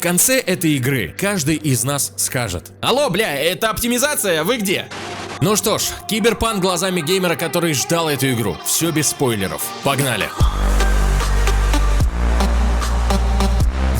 конце этой игры каждый из нас скажет: алло, бля, это оптимизация, вы где? Ну что ж, Киберпанк глазами геймера, который ждал эту игру. Все без спойлеров. Погнали.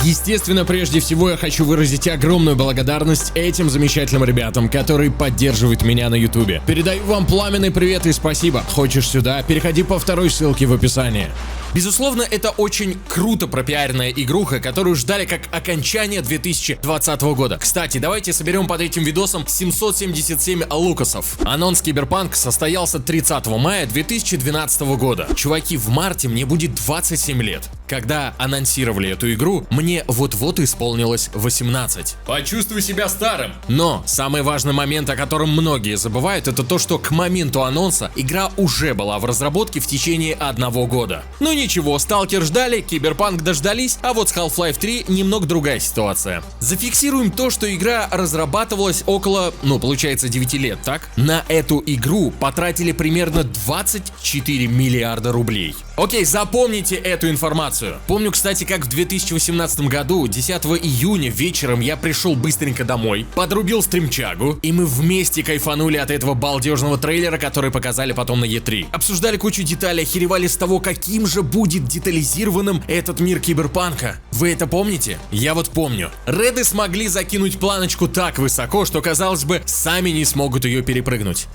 Естественно, прежде всего я хочу выразить огромную благодарность этим замечательным ребятам, которые поддерживают меня на ютубе. Передаю вам пламенный привет и спасибо. Хочешь сюда? Переходи по второй ссылке в описании. Безусловно, это очень круто пропиаренная игруха, которую ждали как окончание 2020 года. Кстати, давайте соберем под этим видосом 777 лукасов. Анонс Киберпанк состоялся 30 мая 2012 года. Чуваки, в марте мне будет 27 лет. Когда анонсировали эту игру, мне вот-вот исполнилось 18. Почувствуй себя старым. Но самый важный момент, о котором многие забывают, это то, что к моменту анонса игра уже была в разработке в течение 1 года. Ну ничего, Сталкер ждали, Киберпанк дождались, а вот с Half-Life 3 немного другая ситуация. Зафиксируем то, что игра разрабатывалась около, получается 9 лет, так? На эту игру потратили примерно 24 миллиарда рублей. Окей, запомните эту информацию. Помню, кстати, как в 2018 году, 10 июня вечером я пришел быстренько домой, подрубил стримчагу, и мы вместе кайфанули от этого балдежного трейлера, который показали потом на E3. Обсуждали кучу деталей, охеревали с того, каким же будет детализированным этот мир Киберпанка. Вы это помните? Я вот помню. Реды смогли закинуть планочку так высоко, что, казалось бы, сами не смогут ее перепрыгнуть.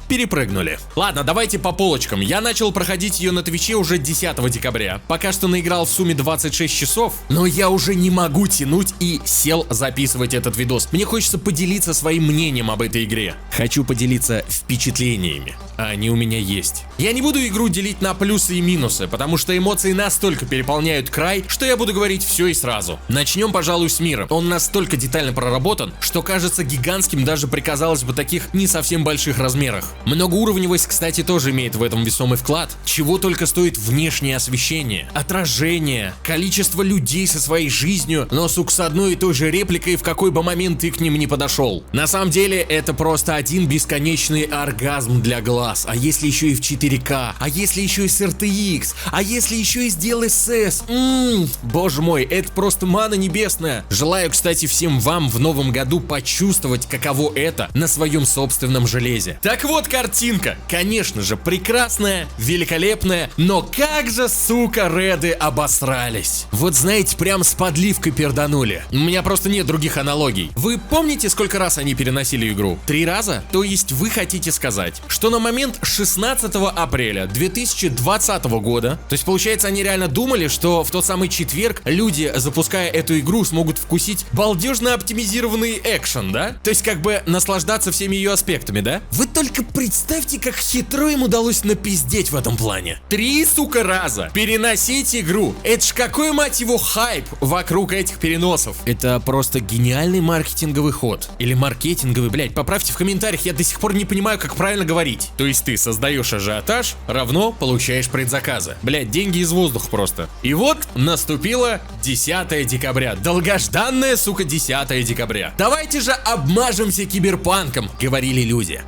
Перепрыгнули. Ладно, давайте по полочкам. Я начал проходить ее на Твиче уже 10 декабря. Пока что наиграл в сумме 26 часов, но я уже не могу тянуть и сел записывать этот видос. Мне хочется поделиться своим мнением об этой игре. Хочу поделиться впечатлениями, а они у меня есть. Я не буду игру делить на плюсы и минусы, потому что эмоции настолько переполняют край, что я буду говорить все и сразу. Начнем, пожалуй, с мира. Он настолько детально проработан, что кажется гигантским даже при, казалось бы, таких не совсем больших размерах. Многоуровневость, кстати, тоже имеет в этом весомый вклад. Чего только стоит внешнее освещение, отражение, количество людей со своей жизнью, но, сука, с одной и той же репликой, в какой бы момент ты к ним не подошел. На самом деле, это просто один бесконечный оргазм для глаз. А если еще и в 4К? А если еще и с RTX? А если еще и с DLSS? Боже мой, это просто мана небесная. Желаю, кстати, всем вам в новом году почувствовать, каково это на своем собственном железе. Так вот, картинка, конечно же, прекрасная, великолепная, но как же, сука, реды обосрались. Вот знаете, прям с подливкой перданули. У меня просто нет других аналогий. Вы помните, сколько раз они переносили игру? 3 раза? То есть вы хотите сказать, что на момент 16 апреля 2020 года, то есть получается, они реально думали, что в тот самый четверг люди, запуская эту игру, смогут вкусить балдежно оптимизированный экшен, да? То есть как бы наслаждаться всеми ее аспектами, да? Вы только представьте, как хитро им удалось напиздеть в этом плане. 3, сука, раза переносить игру. Это ж какой, мать его, хайп вокруг этих переносов. Это просто гениальный маркетинговый ход. Или маркетинговый, блять, поправьте в комментариях, я до сих пор не понимаю, как правильно говорить. То есть ты создаешь ажиотаж, равно получаешь предзаказы. Блять, деньги из воздуха просто. И вот наступило 10 декабря. Долгожданное, сука, 10 декабря. Давайте же обмажемся киберпанком, говорили люди.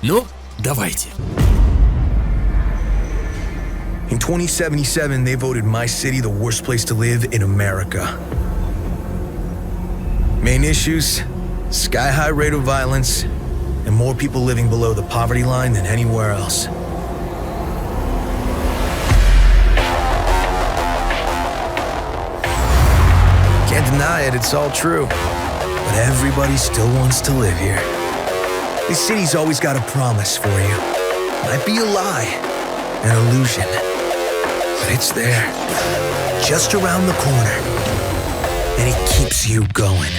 Ну, давайте. In 2077, they voted my city the worst place to live in America. Main issues: sky-high rate of violence, and more people living below the poverty line than anywhere else. Can't deny it, it's all true. But everybody still wants to live here. This city's always got a promise for you. Might be a lie, an illusion, but it's there, just around the corner, and it keeps you going.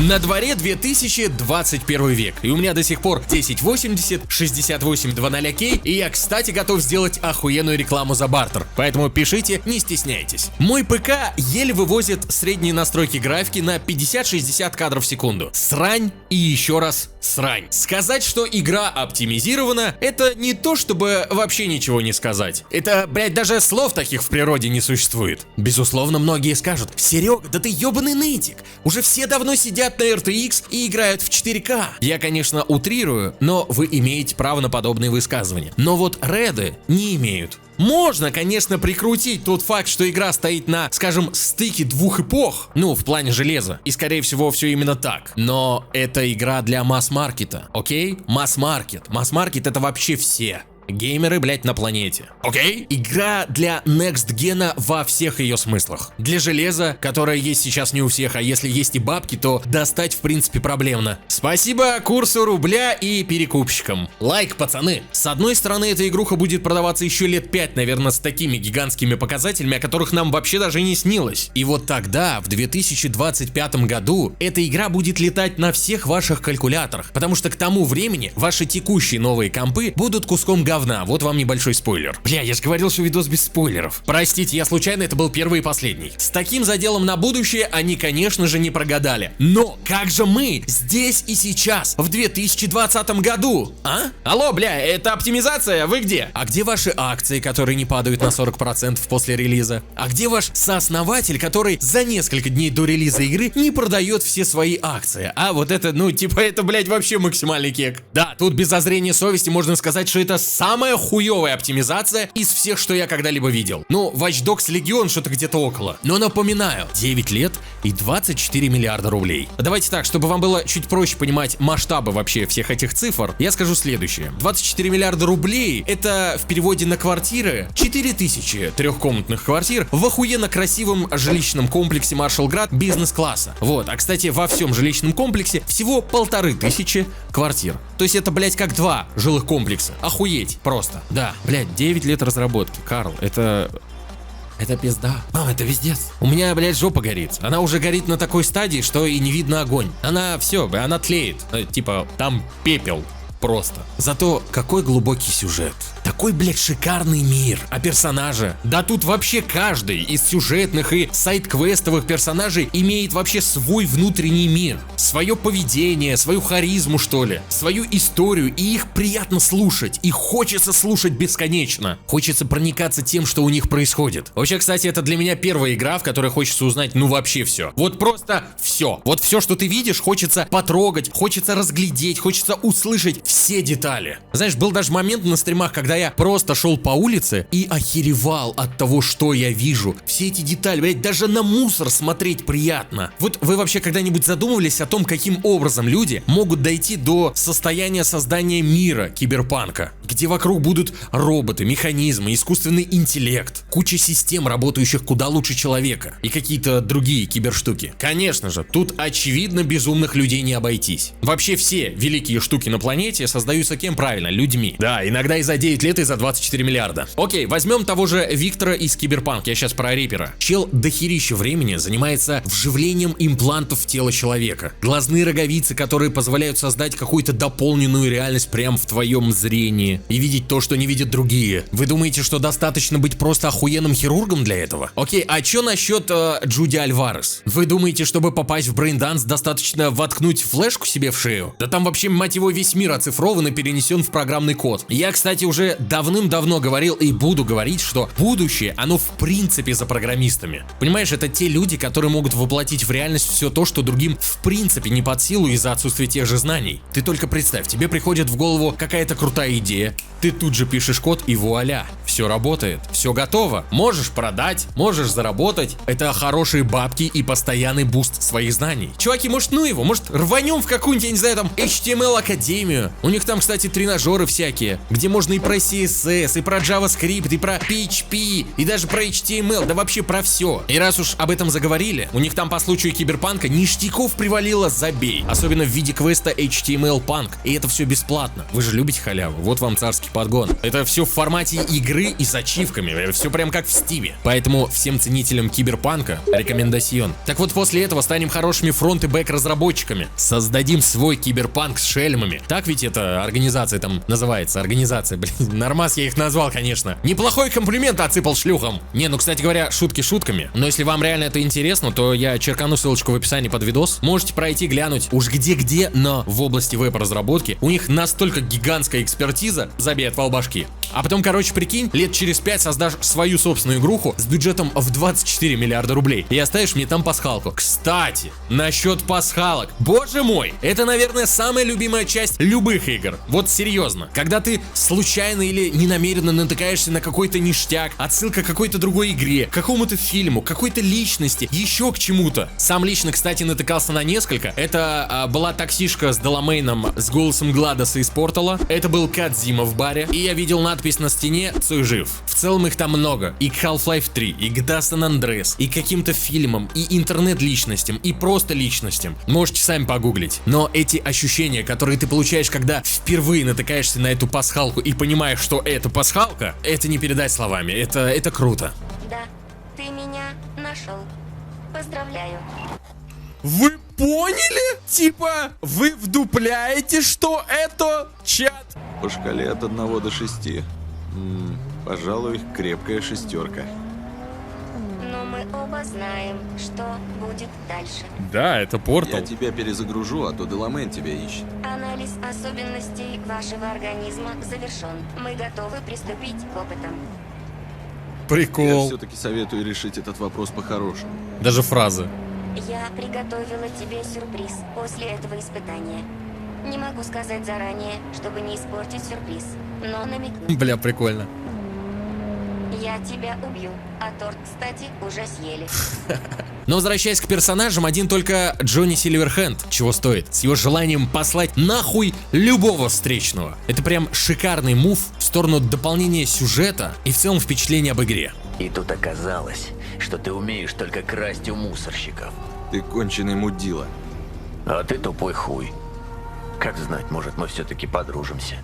На дворе 2021 век, и у меня до сих пор 1080, 68 00K, и я, кстати, готов сделать охуенную рекламу за бартер, поэтому пишите, не стесняйтесь. Мой ПК еле вывозит средние настройки графики на 50-60 кадров в секунду. Срань и еще раз срань. Сказать, что игра оптимизирована, это не то, чтобы вообще ничего не сказать. Это, блять, даже слов таких в природе не существует. Безусловно, многие скажут: Серега, да ты ебаный нытик, уже все давно сидят сидят на RTX и играют в 4К. Я, конечно, утрирую, но вы имеете право на подобные высказывания. Но вот реды не имеют. Можно, конечно, прикрутить тот факт, что игра стоит на, скажем, стыке двух эпох, ну, в плане железа, и скорее всего все именно так. Но это игра для масс-маркета, окей? Масс-маркет. Масс-маркет это вообще все. Геймеры, блять, на планете. Окей? Игра для Next Gen во всех ее смыслах. Для железа, которое есть сейчас не у всех, а если есть и бабки, то достать в принципе проблемно. Спасибо курсу рубля и перекупщикам. Лайк, пацаны. С одной стороны, эта игруха будет продаваться еще лет 5, наверное, с такими гигантскими показателями, о которых нам вообще даже не снилось. И вот тогда, в 2025 году, эта игра будет летать на всех ваших калькуляторах, потому что к тому времени ваши текущие новые компы будут куском говна. Вот вам небольшой спойлер. Бля, я же говорил, что видос без спойлеров. Простите, я случайно, это был первый и последний. С таким заделом на будущее они, конечно же, не прогадали. Но как же мы здесь и сейчас, в 2020 году? А? Алло, бля, это оптимизация? Вы где? А где ваши акции, которые не падают на 40% после релиза? А где ваш сооснователь, который за несколько дней до релиза игры не продает все свои акции? А вот это, ну, типа, это, блядь, вообще максимальный кек. Да, тут без зазрения совести можно сказать, что это самая хуевая оптимизация из всех, что я когда-либо видел. Ну, Watch Dogs Legion что-то где-то около. Но напоминаю, 9 лет и 24 миллиарда рублей. Давайте так, чтобы вам было чуть проще понимать масштабы вообще всех этих цифр, я скажу следующее. 24 миллиарда рублей — это в переводе на квартиры 4000 трехкомнатных квартир в охуенно красивом жилищном комплексе Маршалград бизнес-класса. Вот, а кстати, во всем жилищном комплексе всего 1500 квартир. То есть это, блять, как 2 жилых комплекса. Охуеть. Просто. Да, блядь, 9 лет разработки, Карл, это пизда. Мам, это пиздец. У меня, блядь, жопа горит. Она уже горит на такой стадии, что и не видно огонь. Она все, она тлеет. Типа, там пепел. Просто. Зато какой глубокий сюжет. Такой, блядь, шикарный мир. А персонажи? Да тут вообще каждый из сюжетных и сайд-квестовых персонажей имеет вообще свой внутренний мир. Свое поведение, свою харизму, что ли. Свою историю. И их приятно слушать. И хочется слушать бесконечно. Хочется проникаться тем, что у них происходит. Вообще, кстати, это для меня первая игра, в которой хочется узнать, ну, вообще все. Вот просто все. Вот все, что ты видишь, хочется потрогать, хочется разглядеть, хочется услышать все детали. Знаешь, был даже момент на стримах, когда я просто шел по улице и охеревал от того, что я вижу. Все эти детали, блядь, даже на мусор смотреть приятно. Вот вы вообще когда-нибудь задумывались о том, каким образом люди могут дойти до состояния создания мира киберпанка, где вокруг будут роботы, механизмы, искусственный интеллект, куча систем, работающих куда лучше человека, и какие-то другие киберштуки? Конечно же, тут очевидно безумных людей не обойтись. Вообще все великие штуки на планете создаются кем правильно? Людьми. Да, иногда и за 9 лет, и за 24 миллиарда. Окей, возьмем того же Виктора из Киберпанк, я сейчас про Рипера. Чел дохерища времени занимается вживлением имплантов в тело человека. Глазные роговицы, которые позволяют создать какую-то дополненную реальность прямо в твоем зрении и видеть то, что не видят другие. Вы думаете, что достаточно быть просто охуенным хирургом для этого? Окей, а чё насчет Джуди Альварес? Вы думаете, чтобы попасть в брейнданс, достаточно воткнуть флешку себе в шею? Да там вообще, мать его, весь мир оцифрован и перенесен в программный код. Я, кстати, уже давным-давно говорил и буду говорить, что будущее, оно в принципе за программистами. Понимаешь, это те люди, которые могут воплотить в реальность все то, что другим в принципе не под силу из-за отсутствия тех же знаний. Ты только представь, тебе приходит в голову какая-то крутая идея, ты тут же пишешь код и вуаля, все работает, все готово. Можешь продать, можешь заработать. Это хорошие бабки и постоянный буст своих знаний. Чуваки, может, ну его, может, рванем в какую-нибудь, я не знаю, там, HTML академию. У них там, кстати, тренажеры всякие, где можно и про CSS, и про JavaScript, и про PHP, и даже про HTML, да вообще про все. И раз уж об этом заговорили, у них там по случаю киберпанка ништяков привалило забей. Особенно в виде квеста HTML Punk. И это все бесплатно. Вы же любите халяву, вот вам царский подгон. Это все в формате игры и с ачивками, все прям как в Стиме. Поэтому всем ценителям киберпанка рекомендацион. Так вот, после этого станем хорошими фронт и бэк разработчиками. Создадим свой киберпанк с шельмами. Так ведь эта организация там называется? Организация, блин, нормас я их назвал, конечно. Неплохой комплимент отсыпал шлюхам. Не, ну, кстати говоря, шутки шутками. Но если вам реально это интересно, то я черкану ссылочку в описании под видос. Можете пройти, глянуть. Уж где-где, но в области веб-разработки у них настолько гигантская экспертиза, забей отвал башки. А потом, короче, прикинь, лет через 5 создашь свою собственную игруху с бюджетом в 24 миллиарда рублей и оставишь мне там пасхалку. Кстати, насчет пасхалок. Боже мой, это, наверное, самая любимая часть любых игр. Вот серьезно. Когда ты случайно или ненамеренно натыкаешься на какой-то ништяк, отсылка к какой-то другой игре, к какому-то фильму, к какой-то личности, еще к чему-то. Сам лично, кстати, натыкался на несколько. Это была таксишка с Деламейном, с голосом Гладоса из Портала. Это был Кадзима в баре. И я видел надпись на стене «Цой жив». В целом их там много. И к Half-Life 3, и к GTA San Andreas, и к каким-то фильмам, и интернет-личностям, и просто личностям. Можете сами погуглить. Но эти ощущения, которые ты получаешь, когда впервые натыкаешься на эту пасхалку и понимаешь, что это пасхалка, это не передать словами. Это круто. Да, ты меня нашел. Поздравляю. Вы поняли? Типа, вы вдупляете, что это чат? По шкале от 1 до 6. Пожалуй, крепкая 6. Но мы оба знаем, что будет дальше. Да, это Портал. Я тебя перезагружу, а то Деламен тебя ищет. Анализ особенностей вашего организма завершен. Мы готовы приступить к опытам. Я Прикол. все-таки советую решить этот вопрос по-хорошему. Даже фразы. Я приготовила тебе сюрприз после этого испытания. Не могу сказать заранее, чтобы не испортить сюрприз, но намекну. Бля, прикольно. Я тебя убью, а торт, кстати, уже съели. Но возвращаясь к персонажам, один только Джонни Сильверхенд чего стоит. С его желанием послать нахуй любого встречного. Это прям шикарный мув в сторону дополнения сюжета и в целом впечатления об игре. И тут оказалось, что ты умеешь только красть у мусорщиков. Ты конченый мудила. А ты тупой хуй. Как знать, может, мы все-таки подружимся.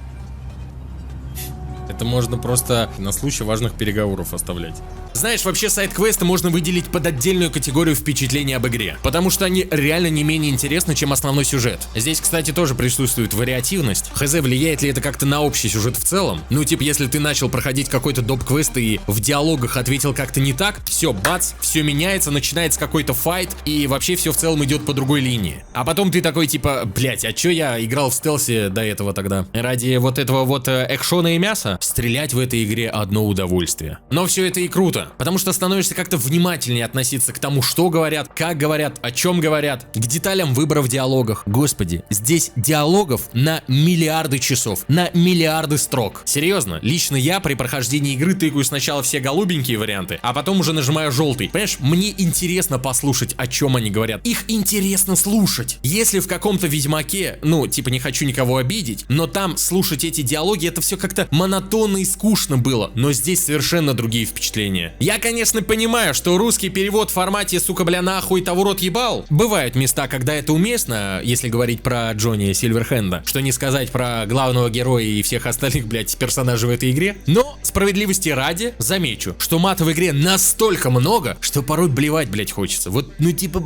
Это можно просто на случай важных переговоров оставлять. Знаешь, вообще сайд-квесты можно выделить под отдельную категорию впечатлений об игре, потому что они реально не менее интересны, чем основной сюжет. Здесь, кстати, тоже присутствует вариативность. Хз, влияет ли это как-то на общий сюжет в целом? Ну, типа, если ты начал проходить какой-то доп-квест и в диалогах ответил как-то не так, все, бац, все меняется, начинается какой-то файт, и вообще все в целом идет по другой линии. А потом ты такой, типа, блять, а чё я играл в стелсе до этого тогда? Ради вот этого вот экшона и мяса? Стрелять в этой игре одно удовольствие. Но все это и круто. Потому что становишься как-то внимательнее относиться к тому, что говорят, как говорят, о чем говорят, к деталям выбора в диалогах. Господи, здесь диалогов на миллиарды часов, на миллиарды строк. Серьезно, лично я при прохождении игры тыкаю сначала все голубенькие варианты, а потом уже нажимаю желтый. Понимаешь, мне интересно послушать, о чем они говорят. Их интересно слушать. Если в каком-то Ведьмаке, ну, типа, не хочу никого обидеть, но там слушать эти диалоги, это все как-то монотонно и скучно было. Но здесь совершенно другие впечатления. Я, конечно, понимаю, что русский перевод в формате «сука, бля, нахуй, того рот ебал». Бывают места, когда это уместно, если говорить про Джонни Сильверхенда, что не сказать про главного героя и всех остальных, блядь, персонажей в этой игре. Но, справедливости ради, замечу, что мата в игре настолько много, что порой блевать, блядь, хочется. Вот, ну типа...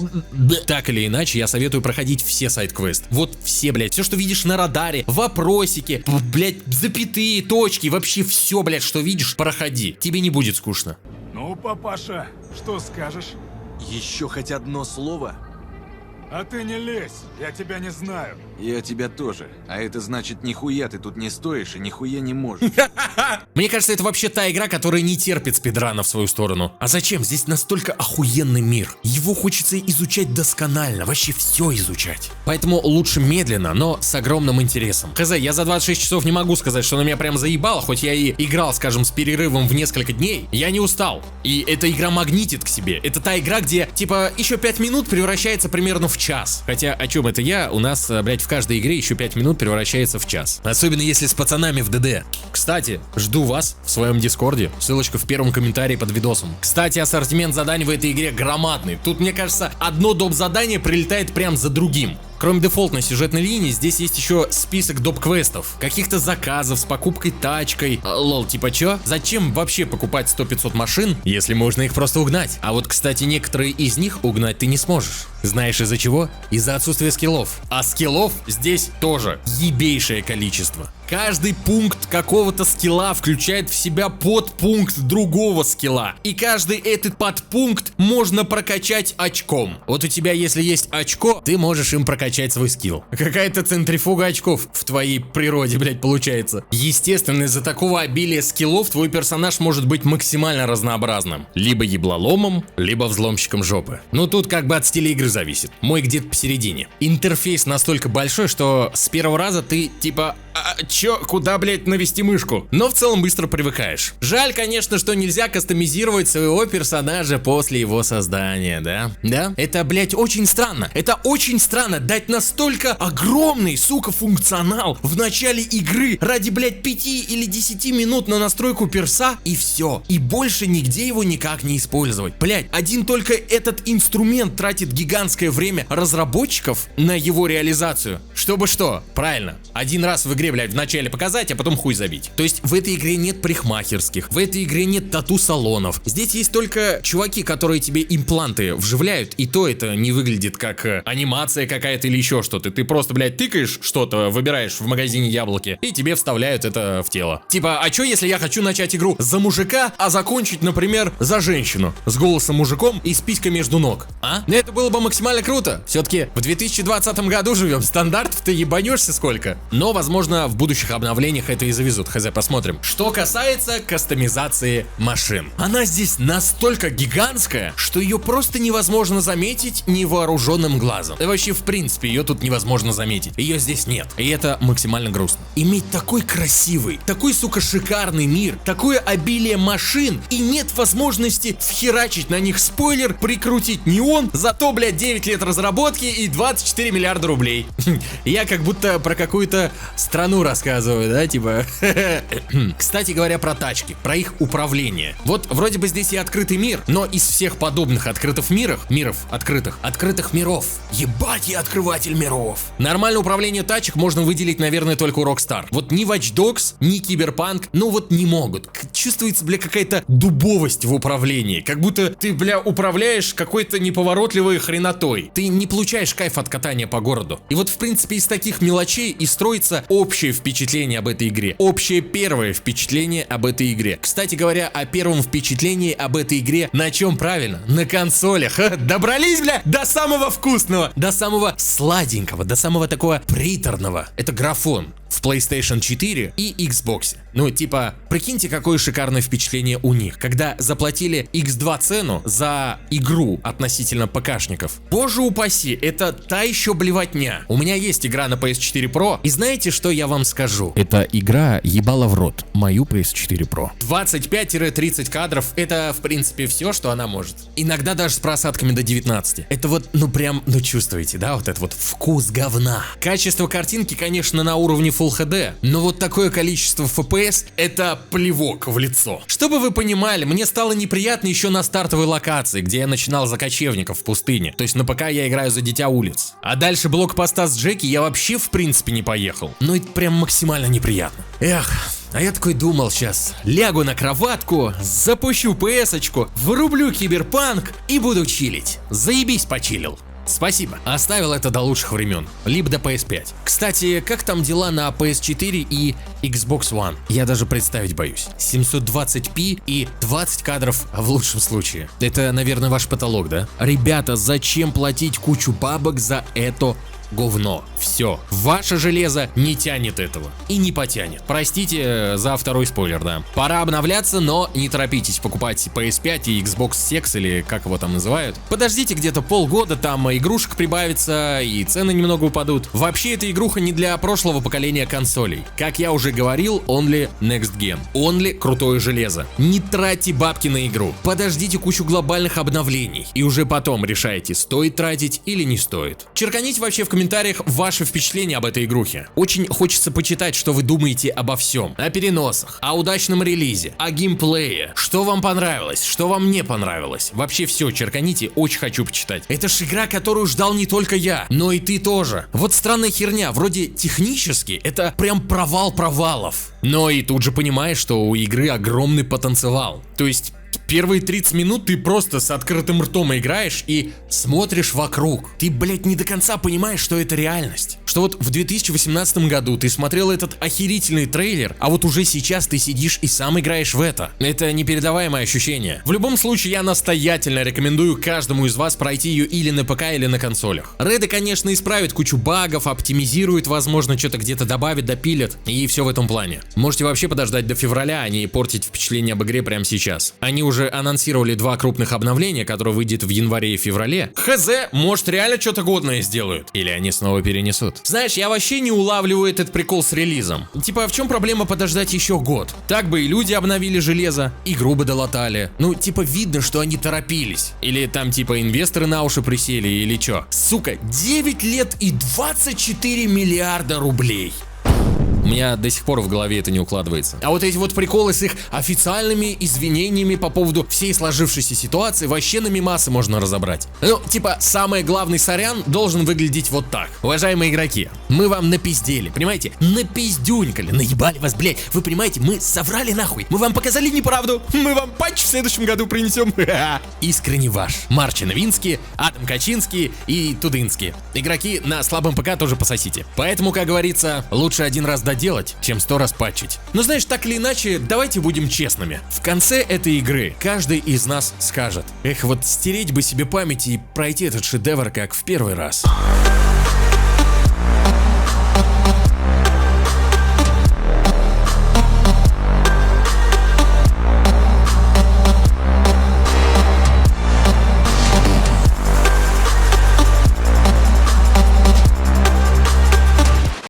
Так или иначе, я советую проходить все сайд-квесты. Вот все, блядь, все, что видишь на радаре, вопросики, блядь, запятые, точки, вообще все, блядь, что видишь, проходи. Тебе не будет скучно. Ну, папаша, что скажешь? Еще хоть одно слово? А ты не лезь, я тебя не знаю. Я тебя тоже. А это значит, нихуя ты тут не стоишь и нихуя не можешь. Мне кажется, это вообще та игра, которая не терпит спидрана в свою сторону. А зачем? Здесь настолько охуенный мир. Его хочется изучать досконально, вообще все изучать. Поэтому лучше медленно, но с огромным интересом. Хз, я за 26 часов не могу сказать, что она меня прям заебала, хоть я и играл, скажем, с перерывом в несколько дней. Я не устал. И эта игра магнитит к себе. Это та игра, где, типа, еще 5 минут превращается примерно в час. Хотя, о чем это я? У нас, блядь, в каждой игре еще 5 минут превращается в час. Особенно если с пацанами в ДД. Кстати, жду вас в своем дискорде. Ссылочка в первом комментарии под видосом. Кстати, ассортимент заданий в этой игре громадный. Тут, мне кажется, одно доп. Задание прилетает прям за другим. Кроме дефолтной сюжетной линии, здесь есть еще список доп-квестов, каких-то заказов с покупкой тачкой. Лол, типа чё? Зачем вообще покупать 100-500 машин, если можно их просто угнать? А вот, кстати, некоторые из них угнать ты не сможешь. Знаешь из-за чего? Из-за отсутствия скиллов. А скиллов здесь тоже ебейшее количество. Каждый пункт какого-то скилла включает в себя подпункт другого скилла. И каждый этот подпункт можно прокачать очком. Вот у тебя, если есть очко, ты можешь им прокачать свой скилл. Какая-то центрифуга очков в твоей природе, блять, получается. Естественно, из-за такого обилия скиллов твой персонаж может быть максимально разнообразным. Либо еблоломом, либо взломщиком жопы. Ну тут как бы от стиля игры зависит. Мой где-то посередине. Интерфейс настолько большой, что с первого раза ты типа... чё, куда, блять, навести мышку? Но в целом быстро привыкаешь. Жаль, конечно, что нельзя кастомизировать своего персонажа после его создания, да? Да? Это, блять, очень странно. Это очень странно дать настолько огромный, сука, функционал в начале игры ради, блять, 5 или 10 минут на настройку перса и все. И больше нигде его никак не использовать. Блять, один только этот инструмент тратит гигантское время разработчиков на его реализацию. Чтобы что? Правильно. Один раз в игре, блядь, вначале показать, а потом хуй забить. То есть в этой игре нет парикмахерских, в этой игре нет тату-салонов. Здесь есть только чуваки, которые тебе импланты вживляют, и то это не выглядит как анимация какая-то или еще что-то. Ты просто, блядь, тыкаешь что-то, выбираешь в магазине яблоки, и тебе вставляют это в тело. Типа, а чё, если я хочу начать игру за мужика, а закончить, например, за женщину? С голосом мужиком и с писькой между ног. А? Это было бы максимально круто. Все-таки в 2020 году живем, стандартов-то ебанешься сколько. Но, возможно, в будущих обновлениях это и завезут, хз, посмотрим. Что касается кастомизации машин. Она здесь настолько гигантская, что ее просто невозможно заметить невооруженным глазом. И вообще, в принципе, ее тут невозможно заметить. Ее здесь нет. И это максимально грустно. Иметь такой красивый, такой, сука, шикарный мир, такое обилие машин, и нет возможности вхерачить на них спойлер, прикрутить неон, зато, блядь, 9 лет разработки и 24 миллиарда рублей. Я как будто про какую-то страну рассказываю, да, типа. Кстати говоря, про тачки, про их управление. Вот вроде бы здесь и открытый мир, но из всех подобных открытых миров, открытых миров, ебать, я открыватель миров. Нормальное управление тачек можно выделить, наверное, только у Rockstar. Вот ни Watch Dogs, ни Cyberpunk, ну вот не могут. Чувствуется, бля, какая-то дубовость в управлении, как будто ты, бля, управляешь какой-то неповоротливой хренотой. Ты не получаешь кайф от катания по городу. И вот, в принципе, из таких мелочей и строится общее впечатление об этой игре. Общее первое впечатление об этой игре. Кстати говоря, о первом впечатлении об этой игре на чем правильно? На консолях. Добрались, бля, до самого вкусного, до самого сладенького, до самого такого приторного. Это графон в PlayStation 4 и Xbox. Ну, типа, прикиньте, какое шикарное впечатление у них, когда заплатили X2 цену за игру относительно ПКшников. Боже упаси, это та еще блевотня. У меня есть игра на PS4 Pro, и знаете, что я вам скажу? Эта игра ебала в рот мою PS4 Pro. 25-30 кадров, это, в принципе, все, что она может. Иногда даже с просадками до 19. Это вот, ну прям, ну чувствуете, да, вот это вот вкус говна. Качество картинки, конечно, на уровне Full HD, но вот такое количество FPS — это плевок в лицо. Чтобы вы понимали, мне стало неприятно еще на стартовой локации, где я начинал за кочевников в пустыне. То есть на ПК я играю за Дитя улиц. А дальше блокпоста с Джеки я вообще в принципе не поехал. Ну это прям максимально неприятно. Эх. А я такой думал, сейчас лягу на кроватку, запущу PS-очку, врублю Киберпанк и буду чилить. Заебись почилил. Спасибо, оставил это до лучших времен, либо до PS5. Кстати, как там дела на PS4 и Xbox One? Я даже представить боюсь. 720p и 20 кадров в лучшем случае. Это, наверное, ваш потолок, да? Ребята, зачем платить кучу бабок за это говно? Все, ваше железо не тянет этого и не потянет. Простите за второй спойлер, да. Пора обновляться, но не торопитесь покупать PS5 и Xbox Sex, или как его там называют. Подождите где-то полгода, там игрушек прибавится и цены немного упадут. Вообще эта игруха не для прошлого поколения консолей. Как я уже говорил, only next gen. Only крутое железо. Не тратьте бабки на игру. Подождите кучу глобальных обновлений и уже потом решайте, стоит тратить или не стоит. Черканите вообще в комментариях ваши впечатления об этой игрухе. Очень хочется почитать, что вы думаете обо всем. О переносах, о удачном релизе, о геймплее. Что вам понравилось, что вам не понравилось. Вообще все черканите, очень хочу почитать. Это ж игра, которую ждал не только я, но и ты тоже. Вот странная херня, вроде технически это прям провал провалов. Но и тут же понимаешь, что у игры огромный потенциал. То есть Первые 30 минут ты просто с открытым ртом играешь и смотришь вокруг. Ты, блять, не до конца понимаешь, что это реальность. Что вот в 2018 году ты смотрел этот охерительный трейлер, а вот уже сейчас ты сидишь и сам играешь в это. Это непередаваемое ощущение. В любом случае, я настоятельно рекомендую каждому из вас пройти ее или на ПК, или на консолях. Реды, конечно, исправят кучу багов, оптимизируют, возможно, что-то где-то добавят, допилят, и все в этом плане. Можете вообще подождать до февраля, а не портить впечатление об игре прямо сейчас. Они уже анонсировали 2 крупных обновления, которые выйдет в январе и феврале. Хз, может реально что-то годное сделают. Или они снова перенесут. Знаешь, я вообще не улавливаю этот прикол с релизом. Типа, а в чем проблема подождать еще год? Так бы и люди обновили железо, игру бы долатали. Ну, типа, видно, что они торопились. Или там, типа, инвесторы на уши присели, или чё. Сука, 9 лет и 24 миллиарда рублей. У меня до сих пор в голове это не укладывается. А вот эти вот приколы с их официальными извинениями по поводу всей сложившейся ситуации вообще на мемасы можно разобрать. Ну, типа, самый главный сорян должен выглядеть вот так. Уважаемые игроки, мы вам напиздели, понимаете? Напиздюнькали, наебали вас, блять. Вы понимаете, мы соврали нахуй. Мы вам показали неправду. Мы вам патч в следующем году принесем. Искренне ваш. Марчин Новинский, Адам Качинский и Тудынский. Игроки на слабом ПК тоже пососите. Поэтому, как говорится, лучше один раз доделать, чем 100 раз патчить. Но знаешь, так или иначе, давайте будем честными. В конце этой игры каждый из нас скажет: эх, вот стереть бы себе память и пройти этот шедевр как в первый раз.